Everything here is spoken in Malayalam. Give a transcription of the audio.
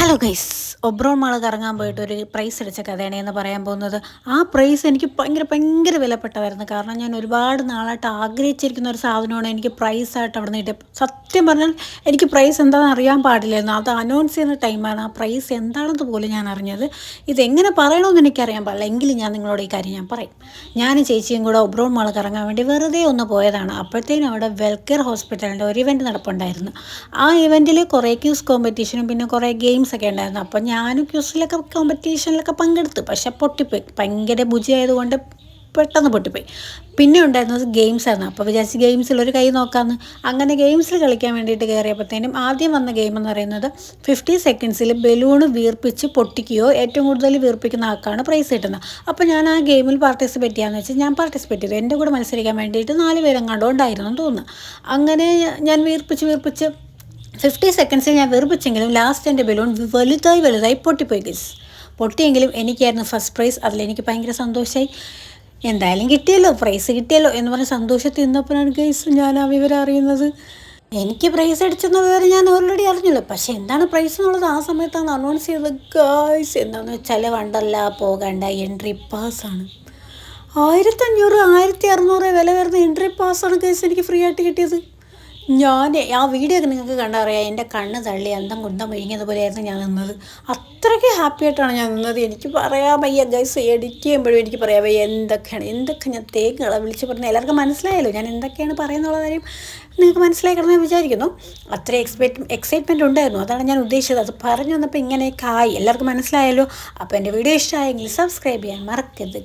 ഹലോ ഗൈസ്, ഒബ്രോൺ മാൾ കറങ്ങാൻ പോയിട്ട് ഒരു പ്രൈസ് അടിച്ച കഥയാണ് എന്ന് പറയാൻ പോകുന്നത്. ആ പ്രൈസ് എനിക്ക് ഭയങ്കര വിലപ്പെട്ടതായിരുന്നു. കാരണം ഞാൻ ഒരുപാട് നാളായിട്ട് ആഗ്രഹിച്ചിരിക്കുന്ന ഒരു സാധനമാണ് എനിക്ക് പ്രൈസായിട്ട് അവിടെ നിന്ന് കിട്ടിയത്. സത്യം പറഞ്ഞാൽ എനിക്ക് പ്രൈസ് എന്താണെന്ന് അറിയാൻ പാടില്ലായിരുന്നു. അത് അനൗൺസ് ചെയ്യുന്ന ടൈമാണ് ആ പ്രൈസ് എന്താണെന്ന് പോലും ഞാൻ അറിഞ്ഞത്. ഇതെങ്ങനെ പറയണമെന്ന് എനിക്കറിയാൻ പാടില്ല, എങ്കിലും ഞാൻ നിങ്ങളോട് ഈ കാര്യം ഞാൻ പറയും. ഞാനും ചേച്ചിയും കൂടെ ഒബ്രോൺ മാൾ കറങ്ങാൻ വേണ്ടി വെറുതെ ഒന്ന് പോയതാണ്. അപ്പോഴത്തേനും അവിടെ വെൽക്കെയർ ഹോസ്പിറ്റലിൻ്റെ ഒരു ഇവൻറ്റ് നടപ്പുണ്ടായിരുന്നു. ആ ഇവൻറ്റിൽ കുറേ ക്യൂസ് കോമ്പറ്റീഷനും പിന്നെ കുറേ ഗെയിംസ് ഒക്കെ ഉണ്ടായിരുന്നു. അപ്പോൾ ഞാനും ക്യൂസിലൊക്കെ കോമ്പറ്റീഷനിലൊക്കെ പങ്കെടുത്തു. പക്ഷെ പൊട്ടിപ്പോയി, ഭയങ്കര ആയതുകൊണ്ട് പെട്ടെന്ന് പൊട്ടിപ്പോയി. പിന്നെ ഉണ്ടായിരുന്നത് ഗെയിംസ് ആയിരുന്നു. അപ്പോൾ വിചാരിച്ച് ഗെയിംസിൽ ഒരു കൈ നോക്കാമെന്ന്. അങ്ങനെ ഗെയിംസിൽ കളിക്കാൻ വേണ്ടിയിട്ട് കയറിയപ്പോഴത്തേനും ആദ്യം വന്ന ഗെയിം എന്ന് പറയുന്നത് 50 സെക്കൻഡ്സിൽ ബലൂണ് വീർപ്പിച്ച് പൊട്ടിക്കുകയോ ഏറ്റവും കൂടുതൽ വീർപ്പിക്കുന്ന ആൾക്കാണ് പ്രൈസ് കിട്ടുന്നത്. അപ്പോൾ ഞാൻ ആ ഗെയിമിൽ പാർട്ടിസിപ്പേറ്റ് ചെയ്യാമെന്ന് വെച്ചാൽ ഞാൻ പാർട്ടിസിപ്പേറ്റ് ചെയ്തു. എൻ്റെ കൂടെ മത്സരിക്കാൻ വേണ്ടിയിട്ട് 4 പേരെങ്ങാണ്ടോ ഉണ്ടായിരുന്നു എന്ന് തോന്നുന്നു. അങ്ങനെ ഞാൻ വീർപ്പിച്ച് 50 സെക്കൻഡ്സിൽ ഞാൻ വെറുപ്പിച്ചെങ്കിലും ലാസ്റ്റ് എൻ്റെ ബലൂൺ വലുതായി പൊട്ടിപ്പോയി ഗൈസ്. പൊട്ടിയെങ്കിലും എനിക്കായിരുന്നു ഫസ്റ്റ് പ്രൈസ്. അതിലെനിക്ക് ഭയങ്കര സന്തോഷമായി. എന്തായാലും കിട്ടിയല്ലോ, പ്രൈസ് കിട്ടിയല്ലോ എന്ന് പറഞ്ഞ സന്തോഷത്തിൽ നിന്നപ്പോഴാണ് ഗൈസ് ഞാൻ ആ വിവരം അറിയുന്നത്. എനിക്ക് പ്രൈസ് അടിച്ചെന്ന വിവരം ഞാൻ ഓൾറെഡി അറിഞ്ഞല്ലോ. പക്ഷേ എന്താണ് പ്രൈസ് എന്നുള്ളത് ആ സമയത്താണ് അനൗൺസ് ചെയ്തത് ഗൈസ്. എന്താണെന്ന് വെച്ചാൽ വണ്ടല്ല പോകേണ്ട എൻട്രി പാസ്സാണ്. 1500 1600 വില വരുന്ന എൻട്രി പാസ്സാണ് ഗൈസ് എനിക്ക് ഫ്രീ ആയിട്ട് കിട്ടിയത്. ഞാൻ ആ വീഡിയോ ഒക്കെ നിങ്ങൾക്ക് കണ്ടറിയാം. എൻ്റെ കണ്ണ് തള്ളി അന്തം കുന്തം വിഴുങ്ങിയതുപോലെയായിരുന്നു ഞാൻ നിന്നത്. അത്രയ്ക്ക് ഹാപ്പി ആയിട്ടാണ് ഞാൻ നിന്നത്. എനിക്ക് പറയാൻ വയ്യ ഗൈസ്. എഡിറ്റ് ചെയ്യുമ്പോഴും എനിക്ക് പറയാൻ വയ്യ എന്തൊക്കെ ഞാൻ തേക്കുകളെ വിളിച്ച് പറഞ്ഞാൽ എല്ലാവർക്കും മനസ്സിലായല്ലോ ഞാൻ എന്തൊക്കെയാണ് പറയുന്നുള്ള കാര്യം നിങ്ങൾക്ക് മനസ്സിലായി കിടന്ന് ഞാൻ വിചാരിക്കുന്നു. അത്ര എക്സൈറ്റ്മെൻറ്റ് ഉണ്ടായിരുന്നു. അതാണ് ഞാൻ ഉദ്ദേശിച്ചത്. അത് പറഞ്ഞു വന്നപ്പോൾ ഇങ്ങനെയൊക്കെ ആയി. എല്ലാവർക്കും മനസ്സിലായല്ലോ. അപ്പോൾ എൻ്റെ വീഡിയോ ഇഷ്ടമായെങ്കിൽ സബ്സ്ക്രൈബ് ചെയ്യാൻ മറക്കരുത്.